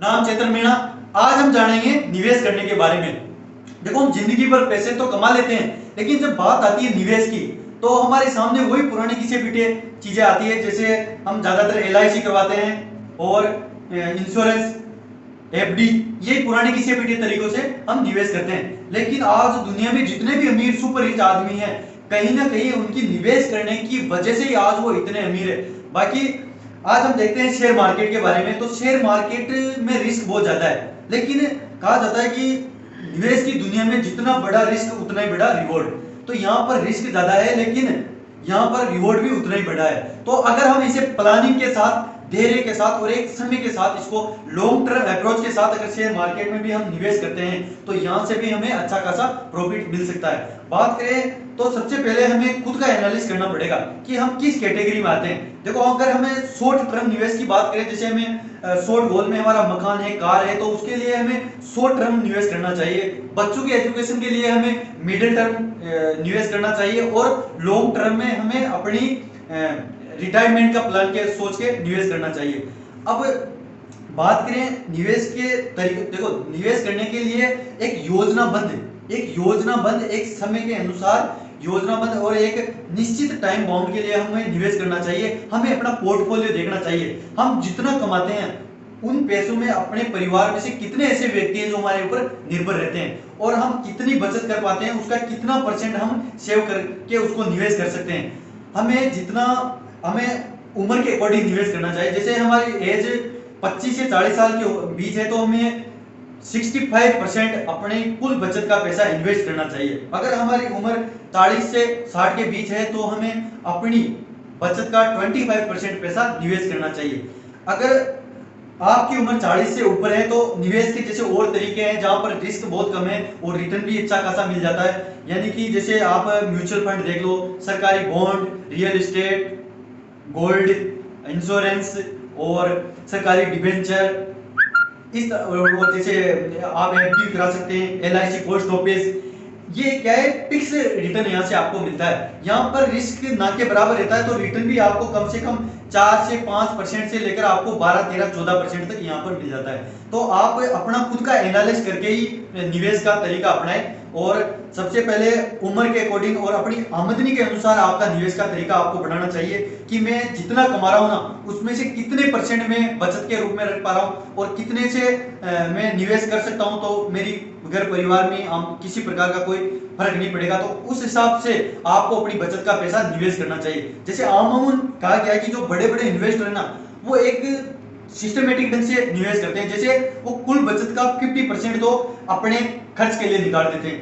नाम चेतन मीणा। आज हम जानेंगे निवेश करने के बारे में। देखो, हम जिंदगी भर पैसे तो कमा लेते हैं, लेकिन जब बात आती है निवेश की तो हमारे सामने वही पुरानी घिसे पीटे चीजें आती है। जैसे हम ज्यादातर LIC करवाते हैं और इंश्योरेंस, FD, ये पुराने घिसे पीटे तरीकों से हम निवेश करते हैं। लेकिन आज दुनिया में जितने भी अमीर सुपर रिच आदमी हैं, कहीं ना कहीं उनकी निवेश करने की वजह से ही आज वो इतने अमीर है। बाकी आज हम देखते हैं शेयर मार्केट के बारे में। तो शेयर मार्केट में रिस्क बहुत ज्यादा है, लेकिन कहा जाता है कि निवेश की दुनिया में जितना बड़ा रिस्क उतना ही बड़ा रिवॉर्ड। तो यहाँ पर रिस्क ज्यादा है, लेकिन यहाँ पर रिवॉर्ड भी उतना ही बड़ा है। तो अगर हम इसे प्लानिंग के साथ, धैर्य के साथ और एक समय के साथ, इसको लॉन्ग टर्म अप्रोच के साथ अगर शेयर मार्केट में भी हम निवेश करते हैं तो यहाँ से भी हमें अच्छा खासा प्रॉफिट मिल सकता है। बात करें तो सबसे पहले हमें खुद का एनालिसिस करना पड़ेगा कि हम किस कैटेगरी में आते हैं। देखो, अगर हमें शॉर्ट टर्म निवेश की बात करें, जैसे हमें शॉर्ट गोल में हमारा मकान है, कार है, तो उसके लिए हमें शॉर्ट टर्म निवेश करना चाहिए। बच्चों की एजुकेशन के लिए हमें मिडिल टर्म निवेश करना चाहिए और लॉन्ग टर्म में हमें अपनी रिटायरमेंट का प्लान के सोच के निवेश करना चाहिए। अब बात करें निवेश के तरीके, देखो निवेश करने के लिए एक योजनाबद्ध एक समय के अनुसार योजनाबद्ध और एक निश्चित टाइम बाउंड के लिए हमें निवेश करना चाहिए। हमें अपना पोर्टफोलियो देखना चाहिए। हम जितना कमाते हैं उन पैसों में अपने परिवार में से कितने ऐसे व्यक्ति हैं जो हमारे ऊपर निर्भर रहते हैं और हम कितनी बचत कर पाते हैं, उसका कितना % हम सेव करके उसको निवेश कर सकते हैं। हमें उम्र के अकॉर्डिंग निवेश करना चाहिए। जैसे हमारी एज 25 से 40 साल के बीच है तो हमें 65% अपने कुल बचत का पैसा इन्वेस्ट करना चाहिए। अगर हमारी उम्र 40 से 60 के बीच है तो हमें अपनी बचत का 25% पैसा निवेश करना चाहिए। अगर आपकी उम्र 40 से ऊपर है तो निवेश के जैसे और तरीके हैं जहां पर रिस्क बहुत कम है और रिटर्न भी अच्छा खासा मिल जाता है। यानी कि जैसे आप म्यूचुअल फंड देख लो, सरकारी bond, real estate, gold, insurance और सरकारी डिबेंचर, और जैसे आप FD करा सकते हैं, LIC, पोस्ट ऑफिस। ये क्या है, फिक्स रिटर्न यहाँ से आपको मिलता है। यहाँ पर रिस्क ना के बराबर रहता है तो रिटर्न भी आपको कम से कम 4 से 5% से लेकर आपको 12, 13, 14% तक यहाँ पर मिल जाता है। तो आप अपना खुद का एनालिसिस करके ही निवेश का तरीका अपनाएं और सबसे पहले उम्र के अकॉर्डिंग और अपनी आमदनी के अनुसार आपका निवेश का तरीका आपको बनाना चाहिए कि मैं जितना कमा रहा हूँ ना, उसमें से कितने % में बचत के रूप में रख पा रहा हूँ और कितने से मैं निवेश कर सकता हूँ तो मेरी घर परिवार में किसी प्रकार का कोई फर्क नहीं पड़ेगा। तो उस हिसाब से आपको अपनी बचत का पैसा निवेश करना चाहिए। जैसे आमूमन कहा गया है कि जो बड़े बड़े इन्वेस्टर है ना, वो एक सिस्टमेटिक ढंग से निवेश करते हैं। जैसे वो कुल बचत का 50% तो अपने खर्च के लिए निकाल देते हैं,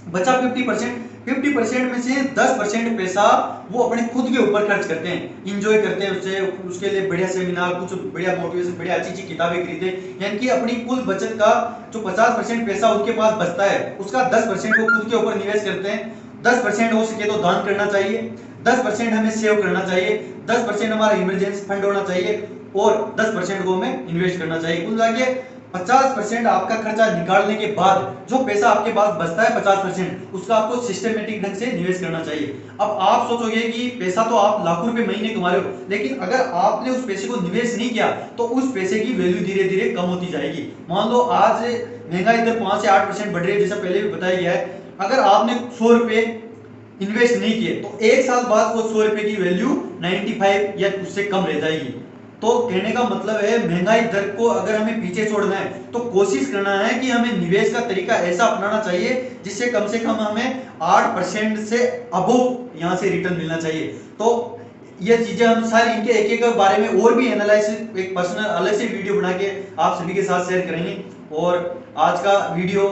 बचा 50% में से 10% पैसा वो अपने खुद के ऊपर खर्च करते हैं, इंजॉय करते हैं उससे, उसके लिए बढ़िया सेमिनार, कुछ बढ़िया मोटिवेशन, बढ़िया अच्छी किताबें खरीदे। यानी कि अपनी कुल बचत का जो 50% पैसा उनके पास बचता है उसका 10% वो खुद के ऊपर निवेश करते हैं। 10% हो सके तो दान करना चाहिए, 10% हमें सेव करना चाहिए, 10% हमारा इमरजेंसी फंड होना चाहिए और 10% को हमें इन्वेस्ट करना चाहिए। कुल मिला के 50% आपका खर्चा निकालने के बाद जो पैसा आपके पास बचता है 50%, उसका आपको सिस्टमेटिक ढंग से निवेश करना चाहिए। अब आप सोचोगे कि पैसा तो आप लाखों रुपए महीने कमा रहे हो, लेकिन अगर आपने उस पैसे को निवेश नहीं किया तो उस पैसे की वैल्यू धीरे धीरे कम होती जाएगी। मान लो आज महंगाई दर 5 से 8% बढ़ रही है, जैसा पहले भी बताया गया है। अगर आपने 100 रुपए इन्वेस्ट नहीं किए तो 1 साल बाद वो 100 रुपए की वैल्यू 95 या उससे कम रह जाएगी। तो कहने का मतलब है, महंगाई दर को अगर हमें पीछे छोड़ना है तो कोशिश करना है कि हमें निवेश का तरीका ऐसा अपनाना चाहिए जिससे कम से कम हमें 8% से अबोव यहाँ से रिटर्न मिलना चाहिए। तो ये चीजें हम सारी इनके एक एक बारे में और भी एनालिसिस एक पर्सनल अलग से वीडियो बना के आप सभी के साथ शेयर करेंगे। और आज का वीडियो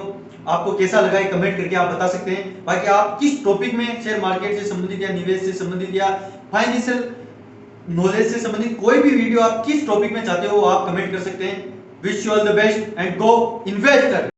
आपको कैसा लगा है कमेंट करके आप बता सकते हैं। बाकी आप किस टॉपिक में, शेयर मार्केट से संबंधित या निवेश से संबंधित या फाइनेंशियल नॉलेज से संबंधित कोई भी वीडियो आप किस टॉपिक में चाहते हो आप कमेंट कर सकते हैं। Wish you all the best and go investor.